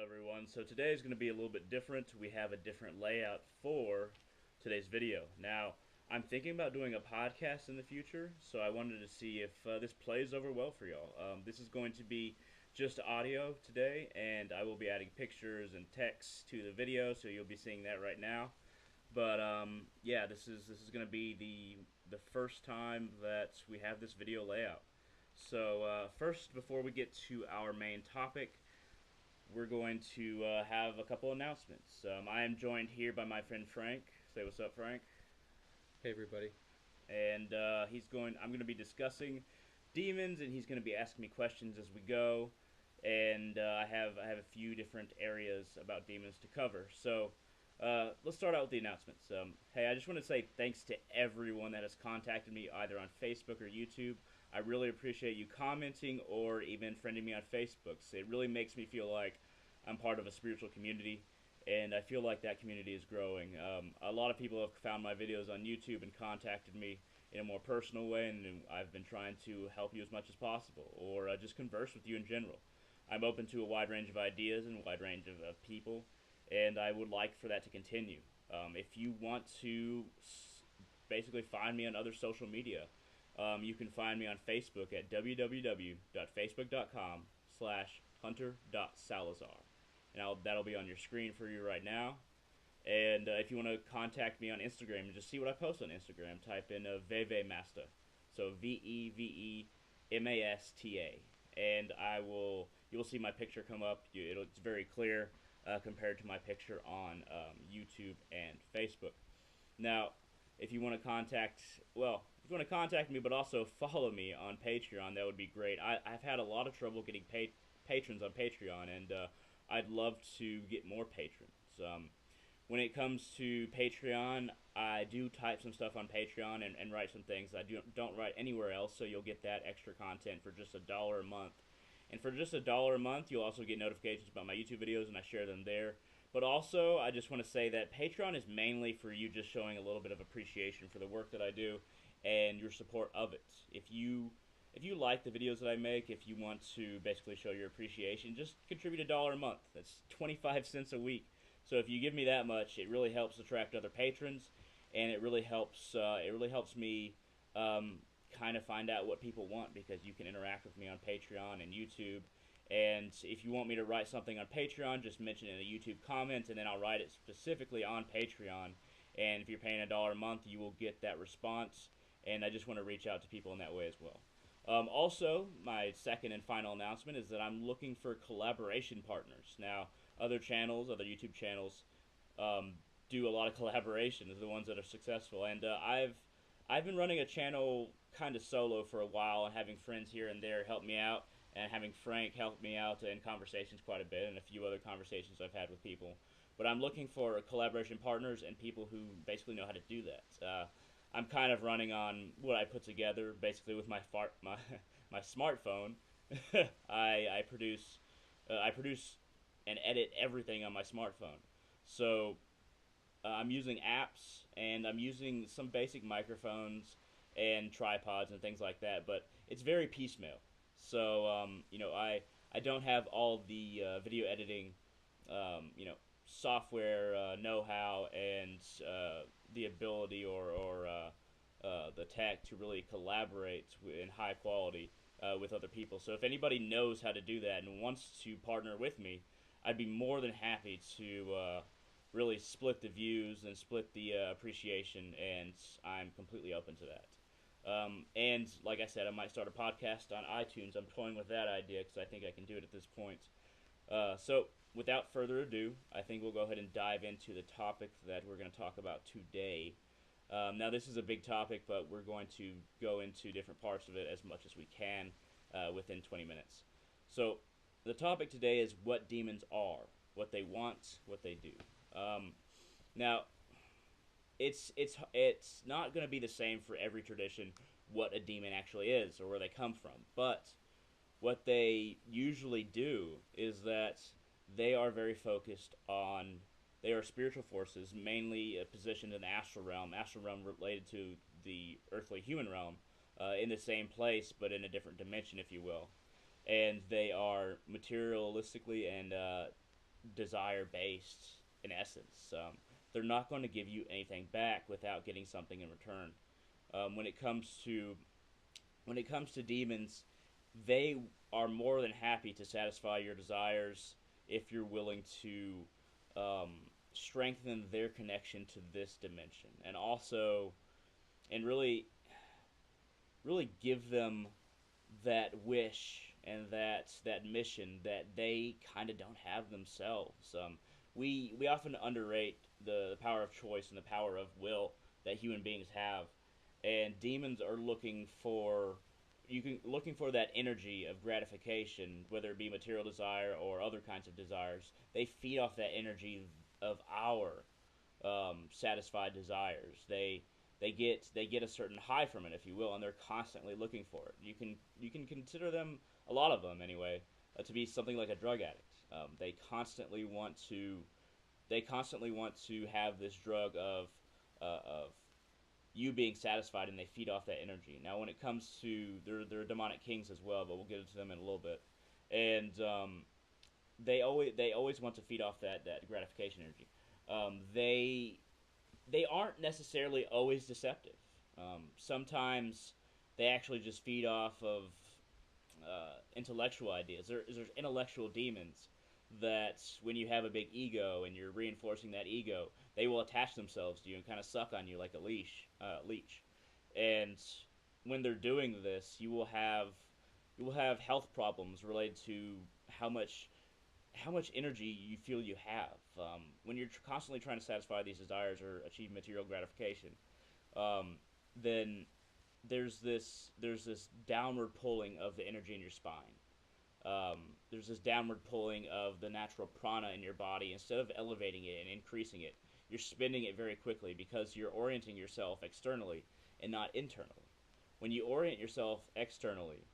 everyone. So today is going to be a little bit different. We have a different layout for today's video. Now, I'm thinking about doing a podcast in the future, so I wanted to see if this plays over well for y'all. This is going to be just audio today, and I will be adding pictures and text to the video, so you'll be seeing that right now. But yeah, this is going to be the first time that we have this video layout. So first, before we get to our main topic, we're going to have a couple announcements. I am joined here by my friend Frank. Say what's up, Frank. Hey everybody. And I'm going to be discussing demons, and he's going to be asking me questions as we go. And I have a few different areas about demons to cover. So let's start out with the announcements. Hey, I just want to say thanks to everyone that has contacted me either on Facebook or YouTube. I really appreciate you commenting or even friending me on Facebook. So it really makes me feel like I'm part of a spiritual community, and I feel like that community is growing. A lot of people have found my videos on YouTube and contacted me in a more personal way, and I've been trying to help you as much as possible, or just converse with you in general. I'm open to a wide range of ideas and a wide range of people, and I would like for that to continue. If you want to basically find me on other social media, you can find me on Facebook at www.facebook.com/hunter.salazar. And that'll be on your screen for you right now. And if you want to contact me on Instagram and just see what I post on Instagram, type in Vevemasta. So Vevemasta. And you'll see my picture come up. It's very clear compared to my picture on YouTube and Facebook. Now, if you want to contact me, but also follow me on Patreon, that would be great. I've had a lot of trouble getting patrons on Patreon, and I'd love to get more patrons. When it comes to Patreon, I do type some stuff on Patreon and write some things I don't write anywhere else, so you'll get that extra content for just $1 a month. And for just $1 a month, you'll also get notifications about my YouTube videos, and I share them there. But also, I just want to say that Patreon is mainly for you just showing a little bit of appreciation for the work that I do and your support of it. If you like the videos that I make, if you want to basically show your appreciation, just contribute $1 a month. That's 25 cents a week. So if you give me that much, it really helps attract other patrons, and it really helps me kind of find out what people want, because you can interact with me on Patreon and YouTube. And if you want me to write something on Patreon, just mention it in a YouTube comment, and then I'll write it specifically on Patreon. And if you're paying $1 a month, you will get that response. And I just want to reach out to people in that way as well. Also, my second and final announcement is that I'm looking for collaboration partners. Now, other YouTube channels, do a lot of collaborations, the ones that are successful. And I've been running a channel kind of solo for a while, and having friends here and there help me out, and having Frank help me out in conversations quite a bit, and a few other conversations I've had with people. But I'm looking for collaboration partners and people who basically know how to do that. I'm kind of running on what I put together, basically with my my smartphone. I produce and edit everything on my smartphone. So I'm using apps, and I'm using some basic microphones and tripods and things like that, but it's very piecemeal. So I don't have all the video editing software know-how and the ability or the tech to really collaborate in high quality with other people. So if anybody knows how to do that and wants to partner with me, I'd be more than happy to really split the views and split the appreciation, and I'm completely open to that. And like I said, I might start a podcast on iTunes. I'm toying with that idea because I think I can do it at this point. So without further ado, I think we'll go ahead and dive into the topic that we're going to talk about today. Now, this is a big topic, but we're going to go into different parts of it as much as we can within 20 minutes. So the topic today is what demons are, what they want, what they do. Now, it's not going to be the same for every tradition what a demon actually is or where they come from, but what they usually do is that they are very focused on, they are spiritual forces, mainly positioned in the astral realm related to the earthly human realm, in the same place but in a different dimension, if you will. And they are materialistically and desire based in essence. They're not going to give you anything back without getting something in return. When it comes to demons, they are more than happy to satisfy your desires if you're willing to um, strengthen their connection to this dimension, and also and really give them that wish and that mission that they kind of don't have themselves. We often underrate the power of choice and the power of will that human beings have, and demons are looking for that energy of gratification, whether it be material desire or other kinds of desires. They feed off that energy of our satisfied desires. They get a certain high from it, if you will, and they're constantly looking for it. You can consider them, a lot of them anyway, to be something like a drug addict. They constantly want to have this drug of you being satisfied, and they feed off that energy. Now, when it comes to they're demonic kings as well, but we'll get into them in a little bit, and they always want to feed off that gratification energy. They aren't necessarily always deceptive. Sometimes they actually just feed off of intellectual ideas. There's intellectual demons that when you have a big ego and you're reinforcing that ego, they will attach themselves to you and kind of suck on you like a leech. And when they're doing this, you will have health problems related to how much how much energy you feel you have. When you're constantly trying to satisfy these desires or achieve material gratification, um, then there's this downward pulling of the energy in your spine. There's this downward pulling of the natural prana in your body. Instead of elevating it and increasing it, you're spending it very quickly because you're orienting yourself externally and not internally. When you orient yourself externally,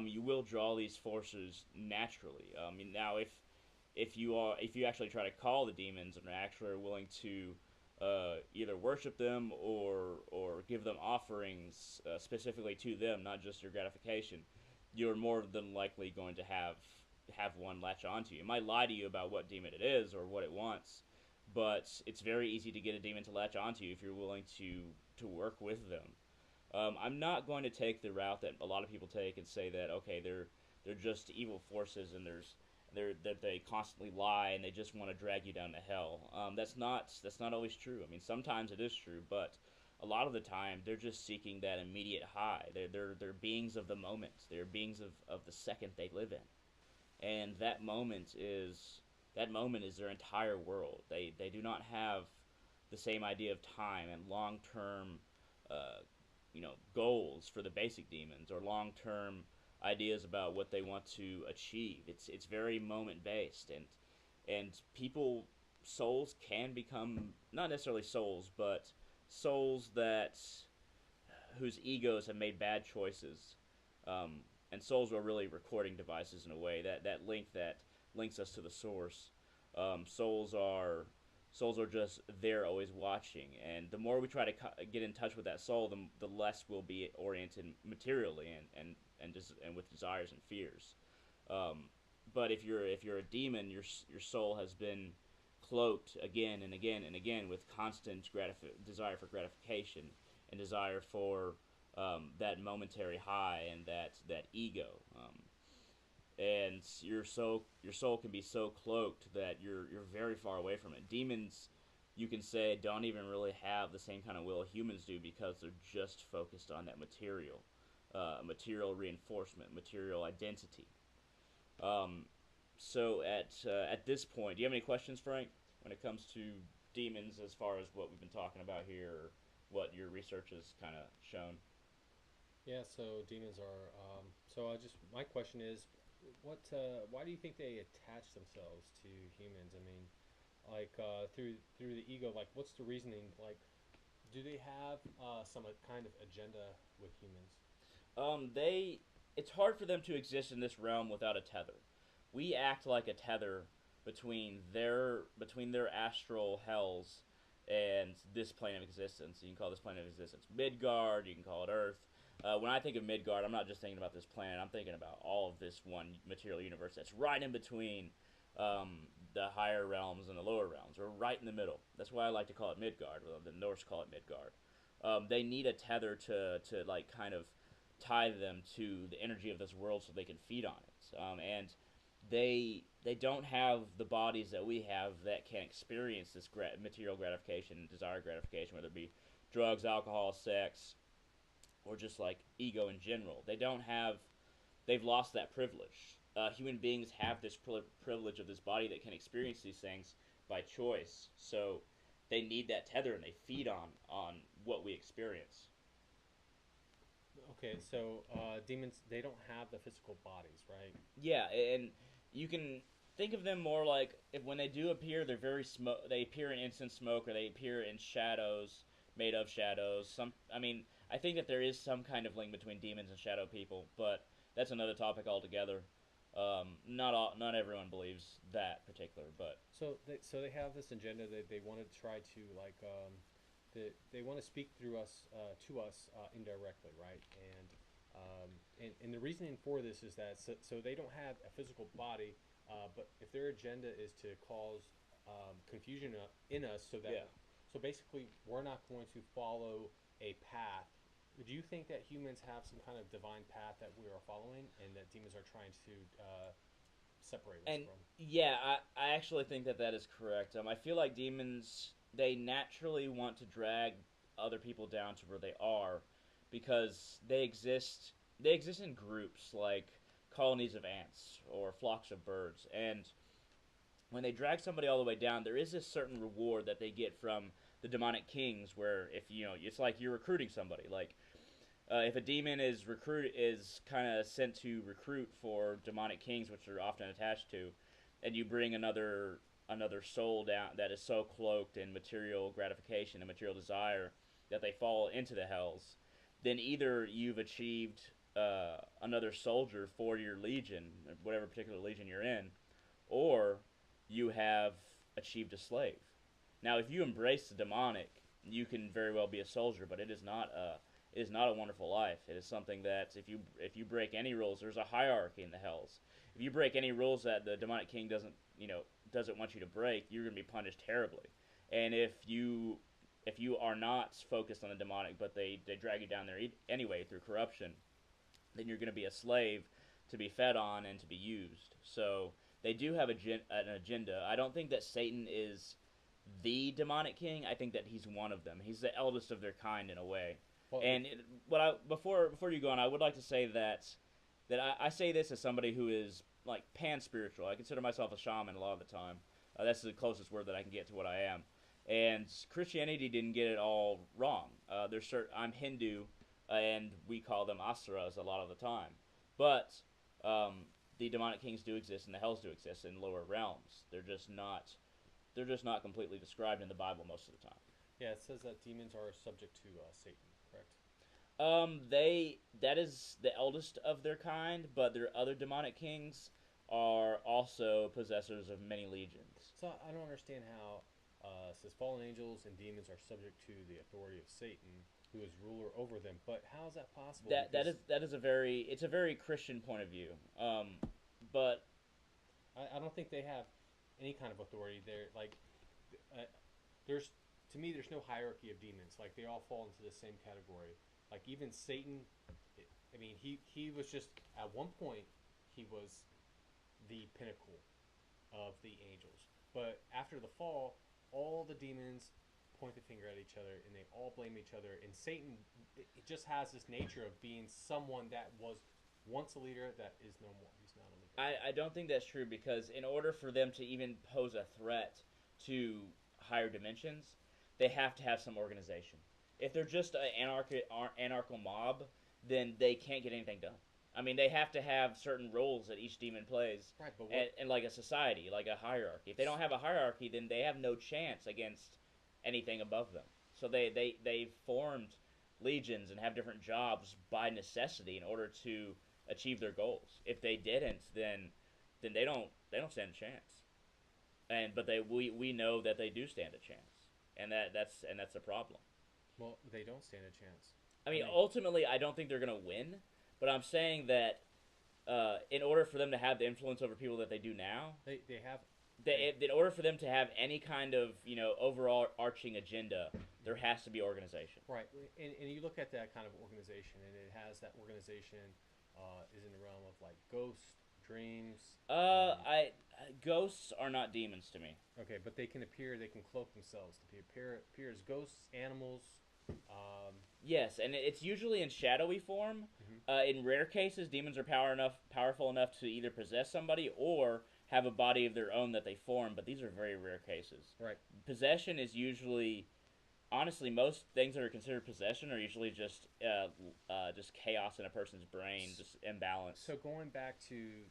you will draw these forces naturally. Now, if you actually try to call the demons and actually are willing to either worship them or give them offerings specifically to them, not just your gratification, you're more than likely going to have one latch onto you. It might lie to you about what demon it is or what it wants, but it's very easy to get a demon to latch onto you if you're willing to work with them. I'm not going to take the route that a lot of people take and say that, okay, they're just evil forces and that they constantly lie and they just want to drag you down to hell. That's not always true. I mean, sometimes it is true, but a lot of the time they're just seeking that immediate high. They're beings of the moment. They're beings of the second they live in, and that moment is their entire world. They do not have the same idea of time and long term goals for the basic demons, or long term ideas about what they want to achieve. It's very moment based, and people souls can become, not necessarily souls, but souls that whose egos have made bad choices. And souls are really recording devices in a way that links us to the source. Souls are just there, always watching, and the more we try to get in touch with that soul, the less we'll be oriented materially and with desires and fears. But if you're a demon, your soul has been cloaked again and again and again with constant desire for gratification and desire for that momentary high and that ego. And your soul can be so cloaked that you're very far away from it. Demons, you can say, don't even really have the same kind of will humans do because they're just focused on that material reinforcement, material identity. Um, so at this point, do you have any questions, Frank, when it comes to demons, as far as what we've been talking about here, or what your research has kind of shown? Yeah, so demons are. So my question is, why do you think they attach themselves to humans? I mean, like through the ego. Like, what's the reasoning? Like, do they have some kind of agenda with humans? They It's hard for them to exist in this realm without a tether. We act like a tether between their astral hells and this plane of existence. You can call this plane of existence Midgard. You can call it Earth. When I think of Midgard, I'm not just thinking about this planet. I'm thinking about all of this one material universe that's right in between um, the higher realms and the lower realms. We're right in the middle. That's why I like to call it Midgard. Well, the Norse call it Midgard. They need a tether to like kind of tie them to the energy of this world so they can feed on it. And they don't have the bodies that we have that can experience this material gratification and desire gratification, whether it be drugs, alcohol, sex, or just like ego in general. They don't have. They've lost that privilege. Human beings have this privilege of this body that can experience these things by choice. So they need that tether, and they feed on what we experience. Okay, so demons, they don't have the physical bodies, right? Yeah, and you can think of them more like if when they do appear, they're very smoke. They appear in instant smoke, or they appear in shadows made of shadows. I mean, I think that there is some kind of link between demons and shadow people, but that's another topic altogether. Not everyone believes that particular, but So they have this agenda that they want to try to like they want to speak through us to us indirectly, right? And the reasoning for this is that so they don't have a physical body, but if their agenda is to cause confusion in us, so that yeah. so basically we're not going to follow a path. Do you think that humans have some kind of divine path that we are following, and that demons are trying to separate us And from? yeah, I actually think that that is correct. I feel like demons they naturally want to drag other people down to where they are because they exist in groups like colonies of ants or flocks of birds, and when they drag somebody all the way down, there is this certain reward that they get from the demonic kings where if you know it's like you're recruiting somebody like if a demon is kind of sent to recruit for demonic kings, which they're often attached to, and you bring another soul down that is so cloaked in material gratification and material desire that they fall into the hells, then either you've achieved another soldier for your legion, whatever particular legion you're in, or you have achieved a slave. Now, if you embrace the demonic, you can very well be a soldier, but it is not a wonderful life. It is something that if you break any rules, there's a hierarchy in the hells. If you break any rules that the demonic king doesn't want you to break, you're going to be punished terribly. And if you are not focused on the demonic, but they drag you down there anyway through corruption, then you're going to be a slave to be fed on and to be used. So they do have an agenda. I don't think that Satan is the demonic king. I think that he's one of them. He's the eldest of their kind in a way. Well, And before you go on, I would like to say that I say this as somebody who is like pan spiritual. I consider myself a shaman a lot of the time. That's the closest word that I can get to what I am. And Christianity didn't get it all wrong. I'm Hindu, and we call them asuras a lot of the time. But the demonic kings do exist, and the hells do exist in lower realms. They're just not completely described in the Bible most of the time. yeah, it says that demons are subject to Satan, correct? They that is the eldest of their kind, but their other demonic kings are also possessors of many legions. So I don't understand how it says fallen angels and demons are subject to the authority of Satan, who is ruler over them. But how is that possible? That is a very Christian point of view. But I don't think they have any kind of authority. They're like, uh, there's to me, there's no hierarchy of demons. Like they all fall into the same category. Like even Satan, I mean, he was just at one point he was the pinnacle of the angels, but after the fall, all the demons point the finger at each other and they all blame each other. And Satan, it just has this nature of being someone that was once a leader that is no more. He's not a leader. I don't think that's true because in order for them to even pose a threat to higher dimensions, they have to have some organization. If they're just an anarchical mob, then they can't get anything done. I mean, they have to have certain roles that each demon plays, Right, but and like a society, like a hierarchy. If they don't have a hierarchy, then they have no chance against anything above them. So they formed legions and have different jobs by necessity in order to achieve their goals. If they didn't, then they don't stand a chance. But we know that they do stand a chance, and that's the problem. well, they don't stand a chance. I mean, ultimately, I don't think they're gonna win, but I'm saying that in order for them to have the influence over people that they do now, They have in order for them to have any kind of overall arching agenda, there has to be organization. Right, and you look at that kind of organization, and it has that organization is in the realm of like ghosts, dreams. I ghosts are not demons to me. Okay, but they can appear. They can cloak themselves to appear as ghosts, animals. Yes, and it's usually in shadowy form. In rare cases, demons are powerful enough to either possess somebody or have a body of their own that they form. But these are very rare cases. Right. Possession is usually, honestly, most things that are considered possession are usually just chaos in a person's brain, just imbalance. So going back to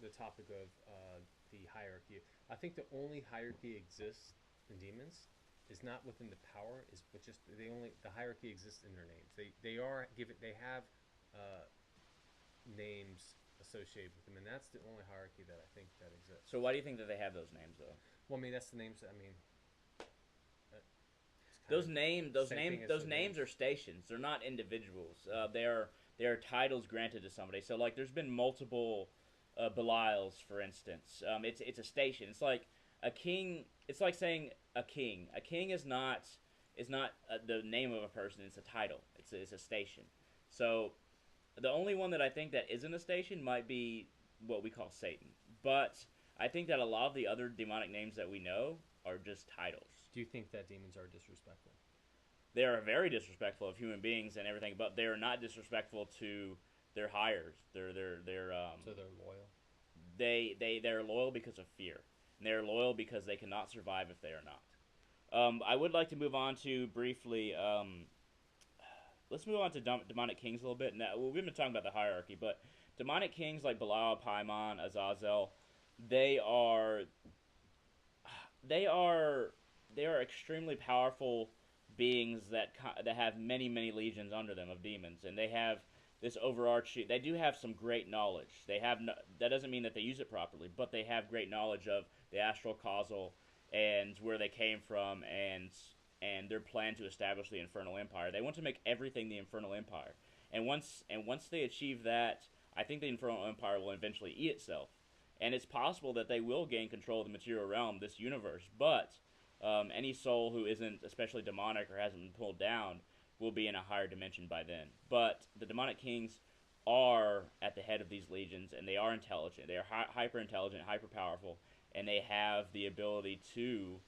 the topic of the hierarchy, I think the only hierarchy exists in demons is not within the power, is but just the hierarchy exists in their names. They have names associated with them, and that's the only hierarchy that I think that exists. So why do you think that they have those names though? Well, I mean that's the names. I mean, those names are stations. They're not individuals. They are titles granted to somebody. So like, there's been multiple Belials, for instance. It's a station. It's like a king. It's like saying a king. A king is not the name of a person. It's a title. It's a station. So the only one that I think that isn't a station might be what we call Satan. But I think that a lot of the other demonic names that we know are just titles. Do you think that demons are disrespectful? They are very disrespectful of human beings and everything, but they are not disrespectful to their hires. They're So they're loyal. They're loyal because of fear, and they're loyal because they cannot survive if they are not. I would like to move on to briefly. Let's move on to demonic kings a little bit. Now we've been talking about the hierarchy, but demonic kings like Belial, Paimon, Azazel, they are extremely powerful beings that have many legions under them of demons, and they have this overarching. They do have some great knowledge. That doesn't mean that they use it properly, but they have great knowledge of the astral causal and where they came from, and their plan to establish the Infernal Empire. They want to make everything the Infernal Empire, and once they achieve that, I think the Infernal Empire will eventually eat itself. And it's possible that they will gain control of the material realm, this universe, but any soul who isn't especially demonic or hasn't been pulled down will be in a higher dimension by then. But the demonic kings are at the head of these legions, and they are intelligent. They are hyper intelligent, hyper powerful, and they have the ability to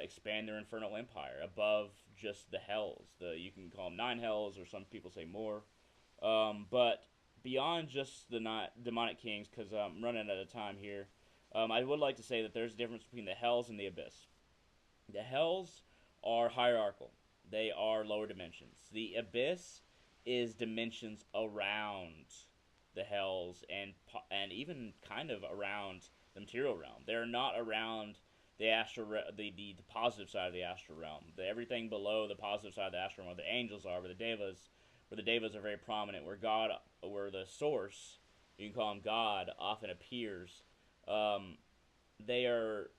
expand their infernal empire above just the hells. You can call them 9 hells, or some people say more. But beyond just the demonic kings, because I'm running out of time here, I would like to say that there's a difference between the hells and the abyss. The hells are hierarchical. They are lower dimensions. The abyss is dimensions around the hells and even kind of around the material realm. They're not around the the positive side of the astral realm. Everything below the positive side of the astral realm, where the angels are, where the devas are very prominent, where the source, you can call him God, often appears. They are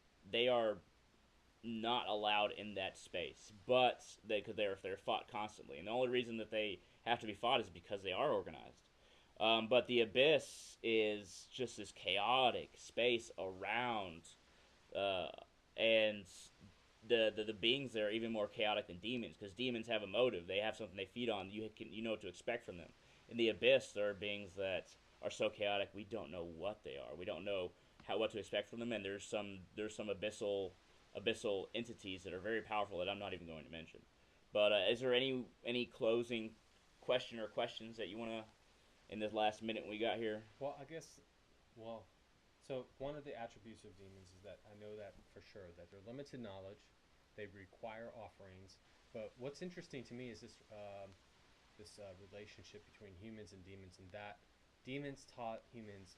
not allowed in that space, but they're fought constantly, and the only reason that they have to be fought is because they are organized. But the abyss is just this chaotic space around, and the beings there are even more chaotic than demons, because demons have a motive. They have something they feed on. You know what to expect from them. In the abyss, there are beings that are so chaotic we don't know what they are. We don't know what to expect from them, and there's some abyssal entities that are very powerful that I'm not even going to mention. But is there any closing question or questions that you want to, in this last minute we got here? Well, I guess, so one of the attributes of demons is that I know that for sure, that they're limited knowledge, they require offerings. But what's interesting to me is this relationship between humans and demons, and that demons taught humans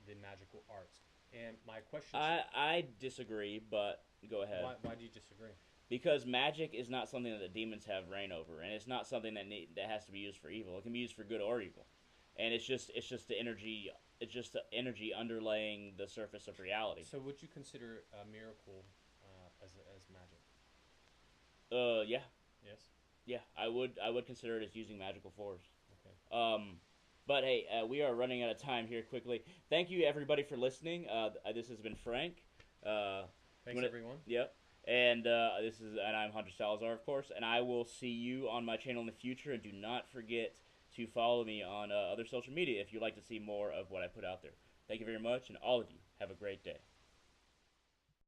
the magical arts. And my question, I disagree, but go ahead. Why do you disagree? Because magic is not something that the demons have reign over, and it's not something that has to be used for evil. It can be used for good or evil, and it's just the energy. It's just the energy underlaying the surface of reality. So, would you consider a miracle as magic? Yeah. Yes. Yeah, I would consider it as using magical force. Okay. But hey, we are running out of time here quickly. Thank you everybody for listening. This has been Frank. Thanks, everyone. Yep. And I'm Hunter Salazar, of course. And I will see you on my channel in the future. And do not forget to follow me on other social media if you'd like to see more of what I put out there. Thank you very much, and all of you have a great day.